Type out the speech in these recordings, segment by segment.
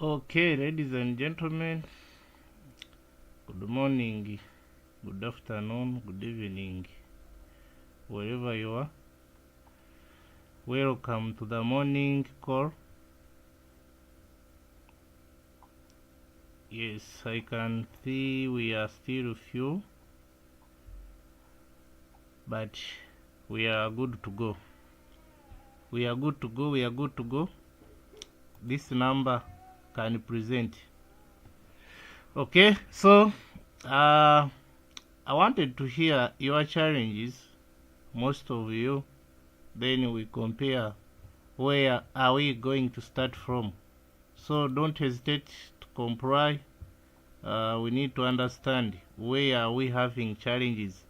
Okay, ladies and gentlemen, good morning, good afternoon, good evening, wherever you are. Welcome to the morning call. Yes, I can see we are still few, but we are good to go. We are good to go. This number can present. Okay, so I wanted to hear your challenges, most of you. Then we compare where are we going to start from. So don't hesitate to comply. We need to understand where are we having challenges.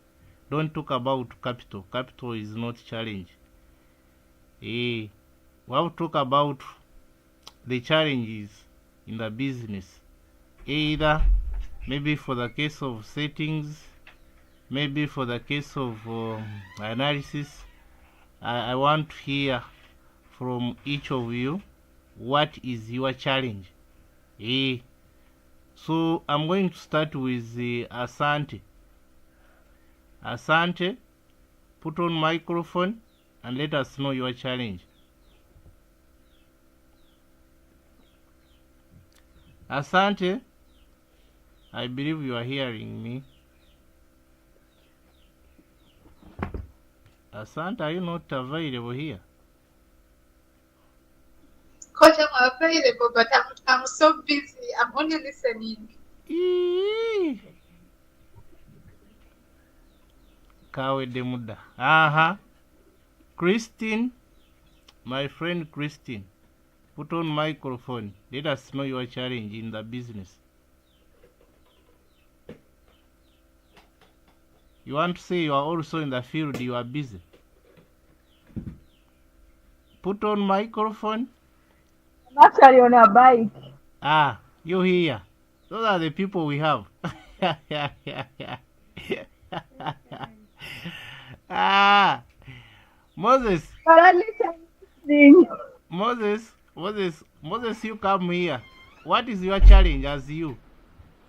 Don't talk about capital. Capital is not challenge. We have to talk about the challenges in the business. Either maybe for the case of settings, maybe for the case of analysis. I want to hear from each of you what is your challenge. So I'm going to start with Asante. Asante, put on microphone and let us know your challenge. Asante, I believe you are hearing me. Asante, are you not available here? Coach, I'm available, but I'm so busy. I'm only listening. Kawe Demuda. Aha. Christine, my friend Christine, put on microphone. Let us know your challenge in the business. You want to say you are also in the field, you are busy. Put on microphone. I'm actually on a bike. Ah, you here. Those are the people we have. Ah, Moses. But at least I'm listening. Moses, you come here. What is your challenge as you?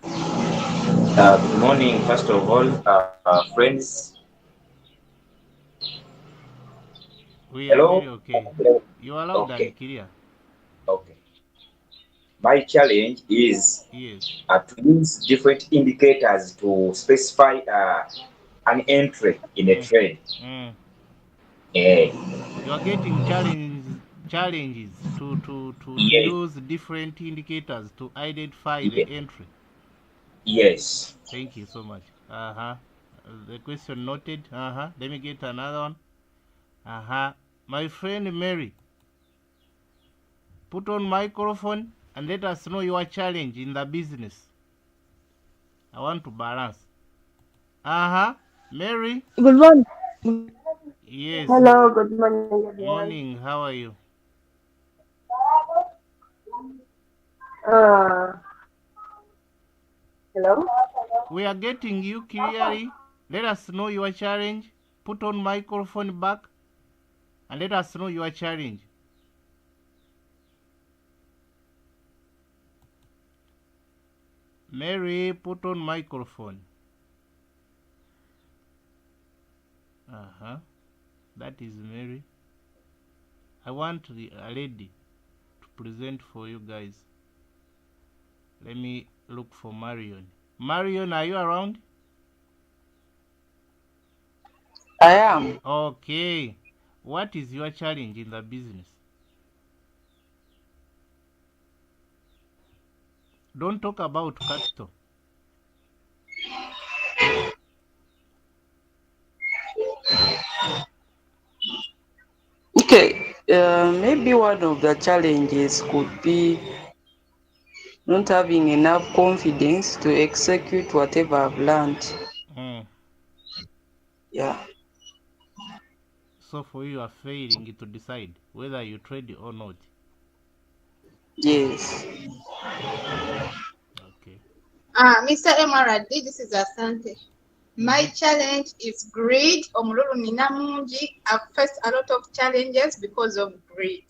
Good morning, first of all, friends. We are Hello. very okay. You are loud and Okay. clear. Okay. My challenge is Yes. to use different indicators to specify an entry in a trade. You are getting challenges to Yes. use different indicators to identify the Yes. entry. Yes. Thank you so much. The question noted. Let me get another one. My friend Mary, put on microphone and let us know your challenge in the business. I want to balance. Mary. Good morning. Yes. Hello, good morning, everyone. Morning. How are you? Hello? We are getting you clearly. Let us know your challenge. Put on microphone back and let us know your challenge. Mary, put on microphone. That is Mary. I want a lady to present for you guys. Let me look for Marion. Marion, are you around? I am. Okay. What is your challenge in the business? Don't talk about capital. Okay, maybe one of the challenges could be not having enough confidence to execute whatever I've learned. Yeah. So for you are failing to decide whether you trade or not. Yes. Okay. Mr. Emerald, this is Asante. My challenge is greed. Omululu nina mungi. I've faced a lot of challenges because of greed.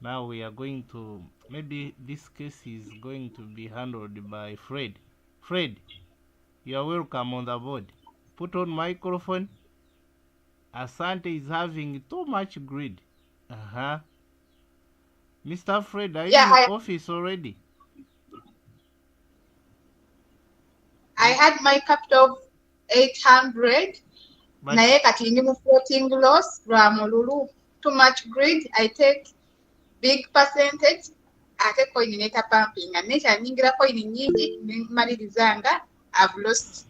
Now we are going to, maybe this case is going to be handled by Fred. Fred, you are welcome on the board. Put on microphone. Asante is having too much greed. Mr. Fred, are you Yeah, in office already? I had my capital of 800. But Naye kati ndi mu floating loss lwa mululu. Too much greed. I take big percentage. Ate coin neta pumping. Nature ningira coin nyingi nimaliriza nga I've lost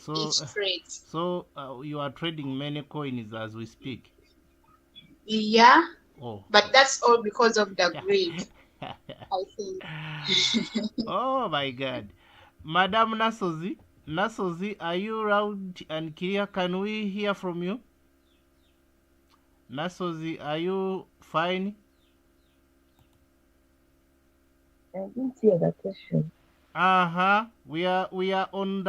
each trade. So you are trading many coins as we speak. Yeah. Oh. But that's all because of the greed. I think. Oh my God. Madam Nasozi, are you loud and clear? Can we hear from you? Nasozi, are you fine? I didn't hear the question. We are on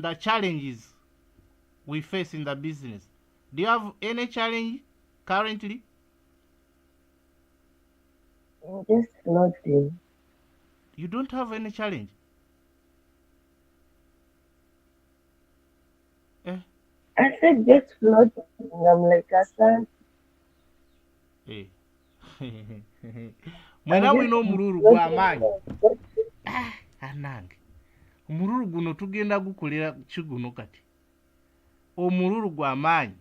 the challenges we face in the business. Do you have any challenge currently? Just floating. You don't have any challenge? I said just floating. I'm like Asante. Hey. Mwena wino omululu gw'amaanyi. Anange. Omululu guno tugenda gukolera kiguno kati. Omululu gw'amaanyi.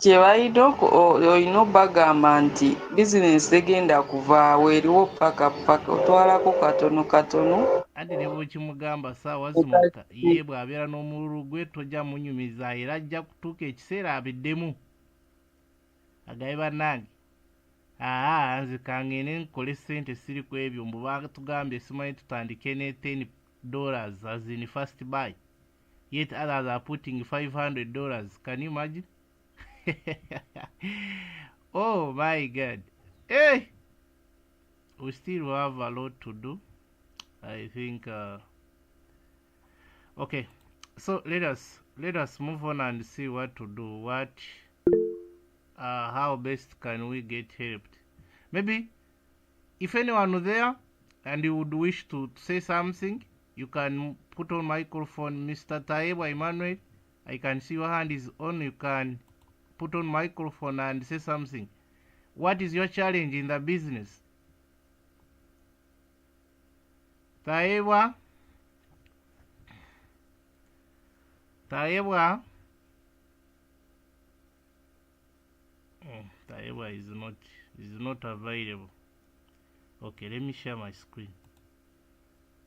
kye balina olina obagamba nti bizinensi tegenda kuvaawo eriwo paka otwalako katono Ate ne bw'okimugamba saawa zino ye bw'abeera n'omululu gwe tojja munyumiza era ajja kutuuka ekiseera abiddemu. Agaye bannange. Nze kangende nkole ssente siri ku ebyo mbu batugambye simanyi tutandike ne $10 as in first buy. Yet others are putting $500. Can you imagine? Oh my God. Hey! We still have a lot to do. I think okay. So let us move on and see what to do. How best can we get helped? Maybe if anyone there and you would wish to say something, you can put on microphone. Mr. Taeba Emmanuel, I can see your hand is on. You can put on microphone and say something. What is your challenge in the business? Taeba? Taeba is not available. Okay, let me share my screen.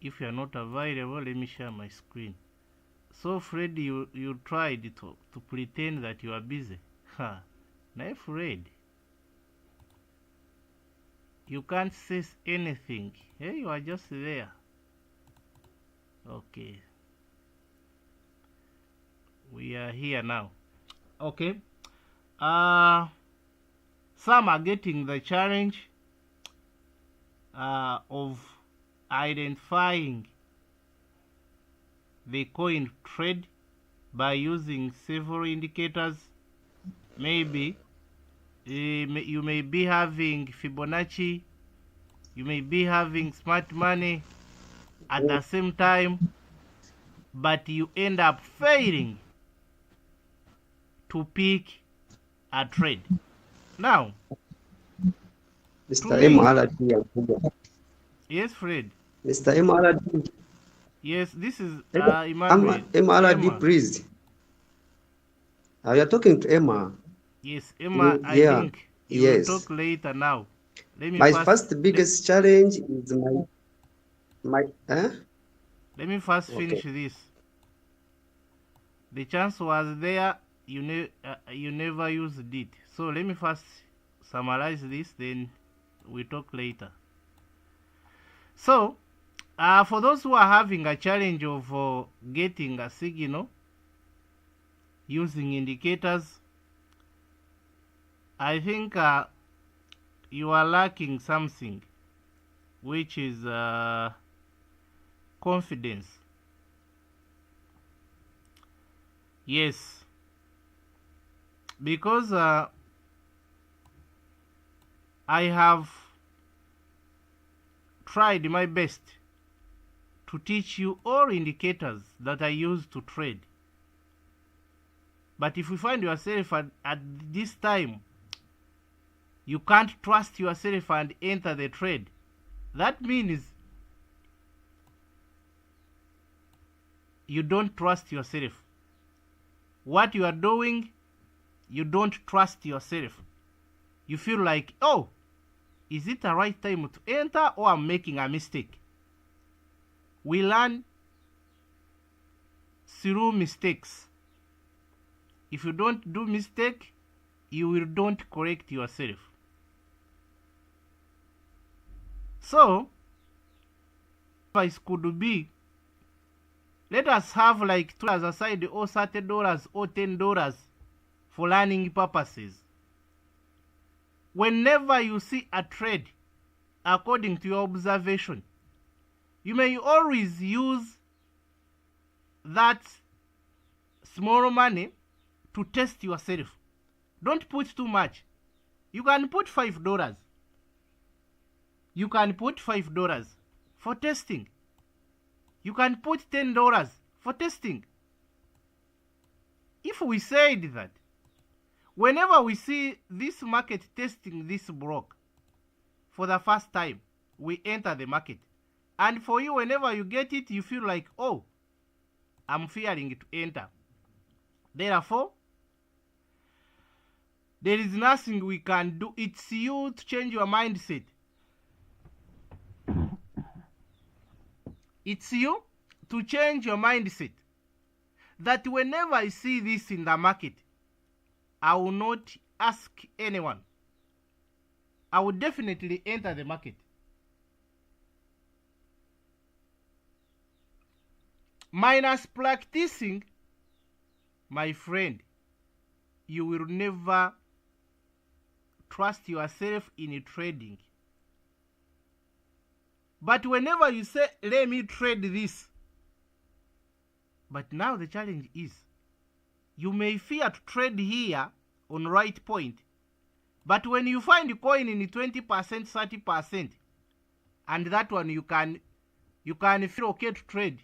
If you are not available, let me share my screen. So Fred, you tried to pretend that you are busy. Now Fred, you can't say anything. Hey, you are just there. Okay. We are here now. Okay. Some are getting the challenge of identifying the coin trade by using several indicators. Maybe you may be having Fibonacci, you may be having smart money at the same time, but you end up failing to pick a trade. Now, Mr. MRD. Yes, Fred. Mr. MRD. Yes, this is Emmanuel. MRD, please. You are talking to Emma. Yes, Emma, I think you will talk later now. Let me first biggest challenge is Let me first finish this. The chance was there, you never used it. So let me first summarize this, then we talk later. So, for those who are having a challenge of getting a signal using indicators, I think you are lacking something, which is confidence. Yes. Because I have tried my best to teach you all indicators that I use to trade. But if you find yourself at this time, you can't trust yourself and enter the trade, that means you don't trust yourself. What you are doing, you don't trust yourself. You feel like, oh, is it the right time to enter or I'm making a mistake? We learn through mistakes. If you don't do mistake, you will don't correct yourself. So, advice could be, let us have like $2 aside or $30 or $10 for learning purposes. Whenever you see a trade, according to your observation, you may always use that small money to test yourself. Don't put too much. You can put $5. You can put $5 for testing. You can put $10 for testing. If we said that, whenever we see this market testing this block for the first time, we enter the market. And for you, whenever you get it, you feel like, oh, I'm fearing to enter. Therefore, there is nothing we can do. It's you to change your mindset. It's you to change your mindset. That whenever I see this in the market, I will not ask anyone. I will definitely enter the market. Minus practicing, my friend, you will never trust yourself in trading. But whenever you say, let me trade this, but now the challenge is, you may fear to trade here on right point, but when you find the coin in 20%, 30%, and that one you can feel okay to trade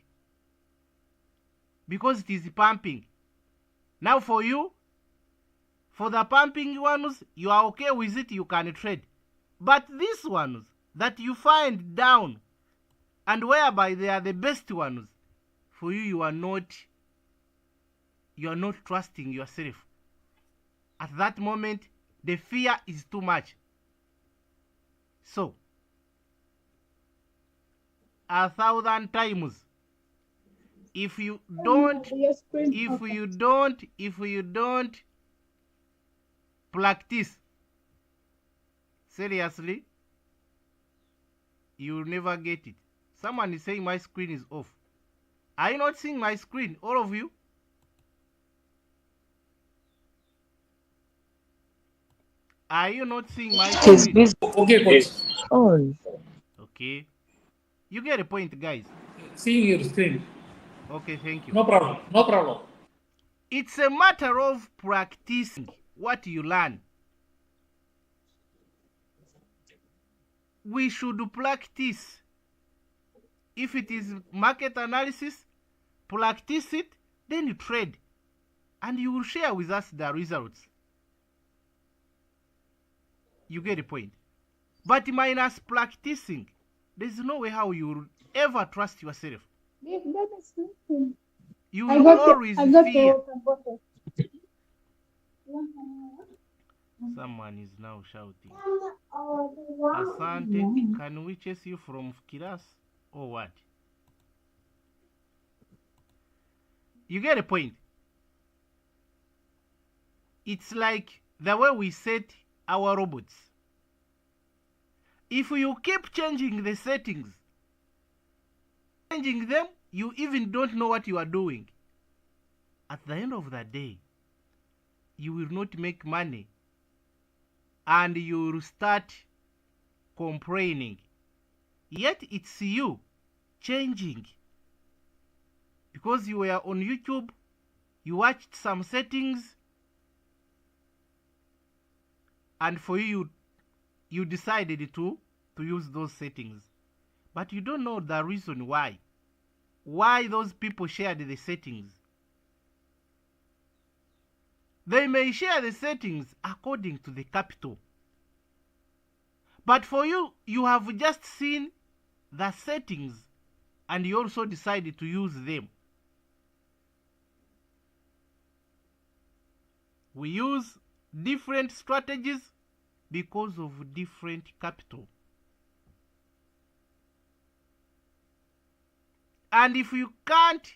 because it is pumping. Now for you, for the pumping ones, you are okay with it, you can trade. But these ones that you find down, and whereby they are the best ones, for you, you are not trusting yourself. At that moment, the fear is too much. So, 1,000 times, if you don't practice seriously, you will never get it. Someone is saying my screen is off. Are you not seeing my screen, all of you? Are you not seeing my screen? Okay, coach. On. Okay. You get a point, guys. Seeing your screen. Okay, thank you. No problem. No problem. It's a matter of practicing what you learn. We should practice. If it is market analysis, practice it, then you trade. And you will share with us the results. You get the point. But minus practicing, there's no way how you will ever trust yourself. You will always fear. Someone is now shouting. Asante, can we chase you from Kiras or what? You get a point. It's like the way we set our robots. If you keep changing the settings, changing them, you even don't know what you are doing. At the end of the day, you will not make money and you will start complaining. Yet it's you changing because you were on YouTube You watched some settings, and for you decided to use those settings, but you don't know the reason why those people shared the settings. They may share the settings according to the capital, but for you have just seen the settings and you also decided to use them. We use different strategies because of different capital. And if you can't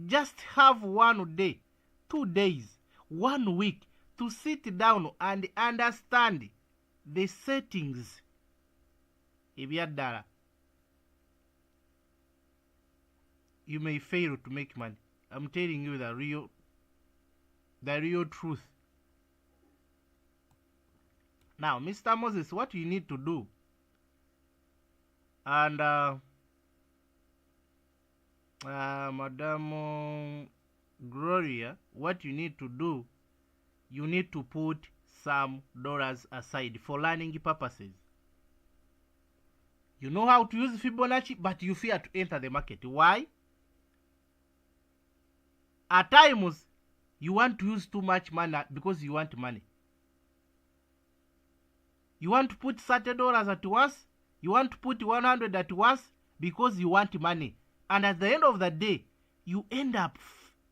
just have 1 day, 2 days, 1 week to sit down and understand the settings, ebyaddala, you may fail to make money. I'm telling you the real truth. Now, Mr. Moses, what you need to do, and Madam Gloria, what you need to do, you need to put some dollars aside for learning purposes. You know how to use Fibonacci, but you fear to enter the market. Why? At times, you want to use too much money because you want money. You want to put $30 at once. You want to put 100 at once because you want money. And at the end of the day, you end up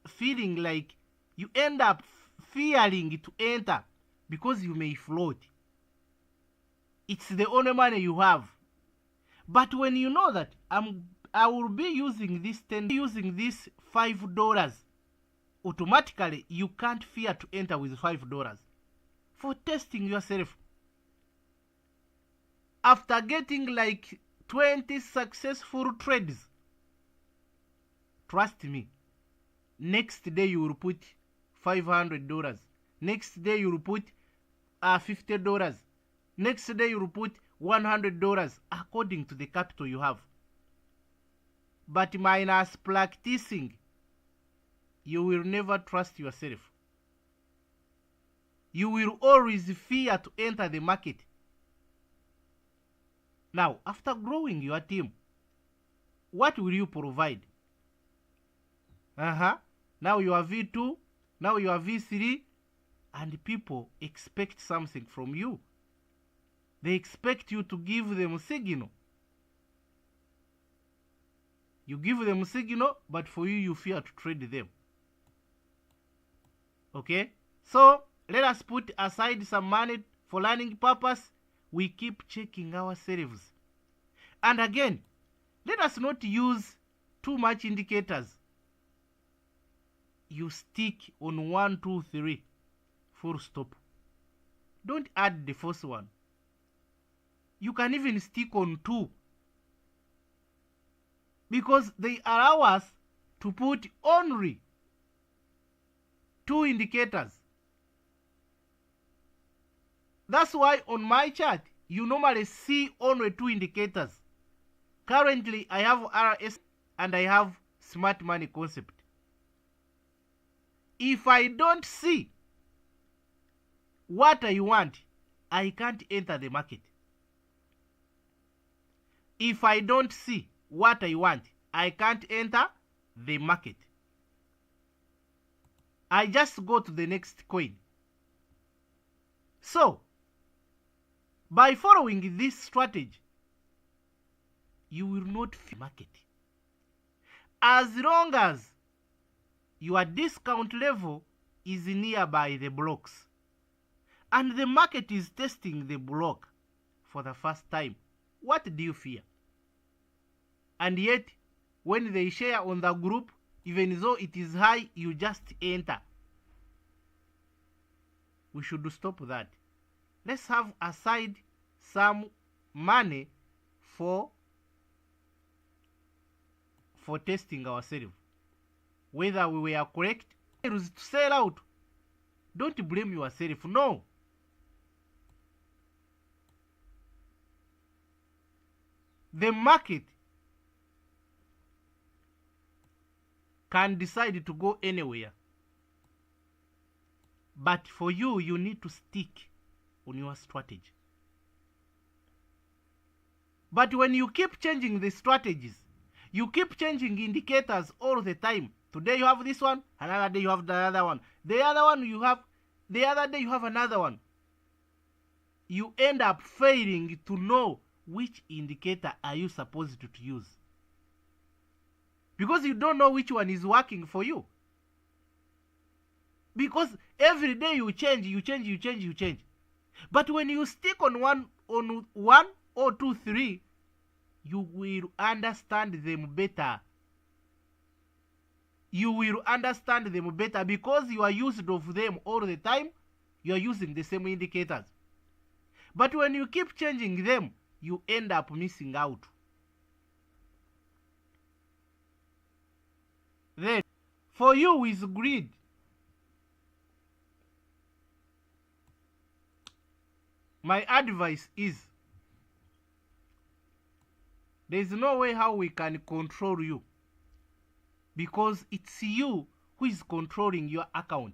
feeling like, you end up fearing to enter because you may float. It's the only money you have. But when you know that I will be using this this $5, automatically you can't fear to enter with $5 for testing yourself. After getting like 20 successful trades, trust me, next day you will put $500. Next day you will put $50. Next day you will put $100 according to the capital you have. But minus practicing, you will never trust yourself. You will always fear to enter the market. Now, after growing your team, what will you provide? Now you are V2, now you are V3, and people expect something from you. They expect you to give them a signal. You give them a signal, but for you fear to trade them. Okay? So, let us put aside some money for learning purpose. We keep checking ourselves. And again, let us not use too much indicators. You stick on 1, 2, 3, full stop. Don't add the first one. You can even stick on 2, because they allow us to put only 2 indicators. That's why on my chart, you normally see only 2 indicators. Currently, I have RS and I have Smart Money Concept. If I don't see what I want, I can't enter the market. If I don't see what I want, I can't enter the market. I just go to the next coin. So, by following this strategy, you will not fear market. As long as your discount level is nearby the blocks, and the market is testing the block for the first time, what do you fear? And yet, when they share on the group, even though it is high, you just enter. We should stop that. Let's have aside some money for testing ourselves. Whether we were correct, to sell out. Don't blame yourself. No. The market can decide to go anywhere. But for you, you need to stick on your strategy. But when you keep changing the strategies, you keep changing indicators all the time. Today you have this one, another day you have the other one. The other day you have another one. You end up failing to know which indicator are you supposed to use. Because you don't know which one is working for you. Because every day you change. But when you stick on one or two, three, you will understand them better. You will understand them better because you are used of them all the time. You are using the same indicators. But when you keep changing them, you end up missing out. Then, for you with greed, my advice is, there is no way how we can control you, because it's you who is controlling your account.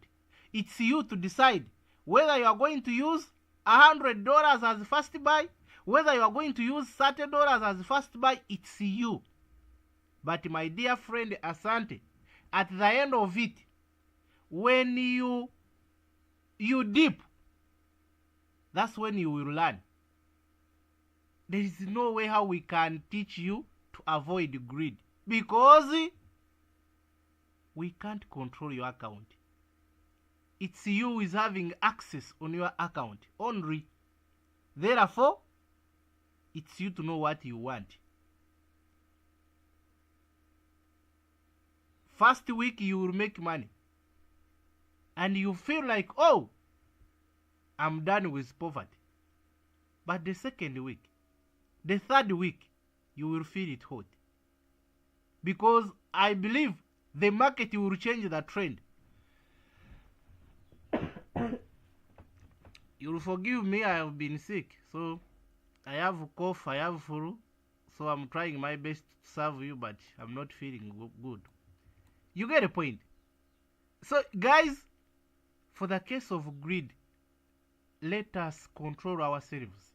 It's you to decide whether you are going to use $100 as first buy, whether you are going to use $30 as first buy. It's you. But my dear friend Asante, at the end of it, when you dip, that's when you will learn. There is no way how we can teach you to avoid greed, because we can't control your account. It's you who is having access on your account only. Therefore, it's you to know what you want. First week you will make money and you feel like, oh, I'm done with poverty. But the second week, the third week, you will feel it hot. Because I believe the market will change the trend. You'll forgive me, I have been sick. So I have a cough, I have flu. So I'm trying my best to serve you, but I'm not feeling good. You get a point. So guys, for the case of greed, let us control ourselves.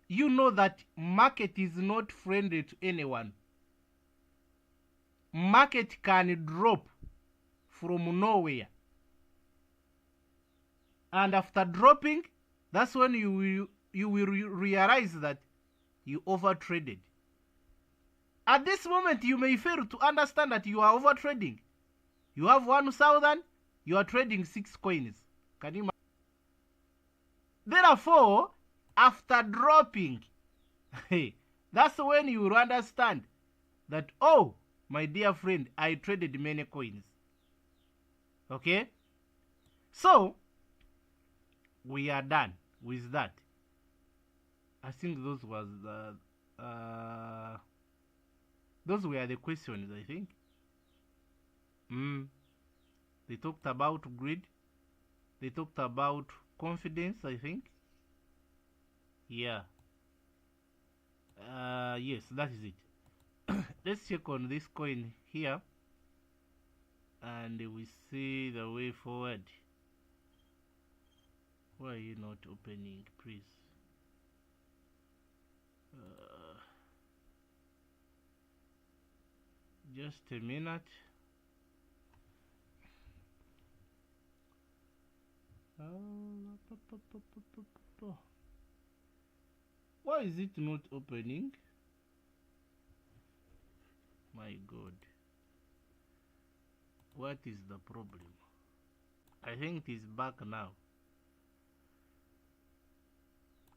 You know that market is not friendly to anyone. Market can drop from nowhere. And after dropping, that's when you will realize that you over-traded. At this moment, you may fail to understand that you are over-trading. You have 1,000, you are trading 6 coins. Can you imagine? Therefore, after dropping, that's when you will understand that, oh, my dear friend, I traded many coins. Okay? So, we are done with that. I think those were the questions, I think. They talked about greed. They talked about confidence, I think. Yeah. Yes, that is it. Let's check on this coin here. And we see the way forward. Why are you not opening, please? Just a minute. Why is it not opening? My God. What is the problem? I think it is back now.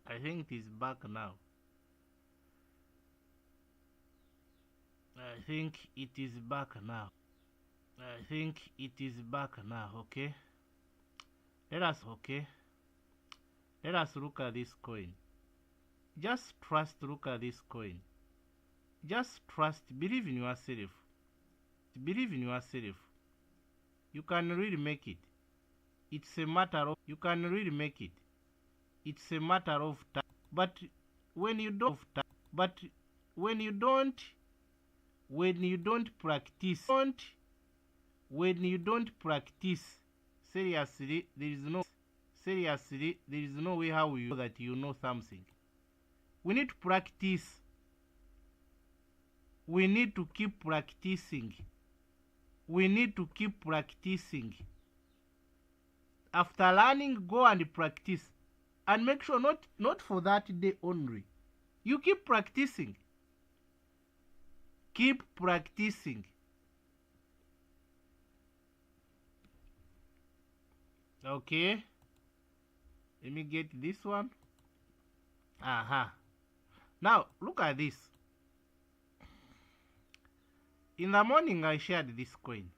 I think it is back now. I think it is back now. I think it is back now, okay? Let us look at this coin. Just trust, look at this coin. Just trust, believe in yourself. Believe in yourself. You can really make it. It's a matter of, you can really make it. It's a matter of time. But when you don't when you don't practice, seriously, there is no way how you know that you know something. We need to practice. We need to keep practicing. After learning, go and practice. And make sure not for that day only. You keep practicing. Okay. Let me get this one. Now, look at this. In the morning, I shared this coin.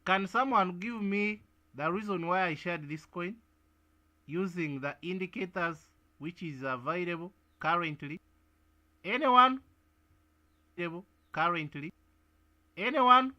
Can someone give me the reason why I shared this coin? Using the indicators which is available currently. Anyone? Anyone?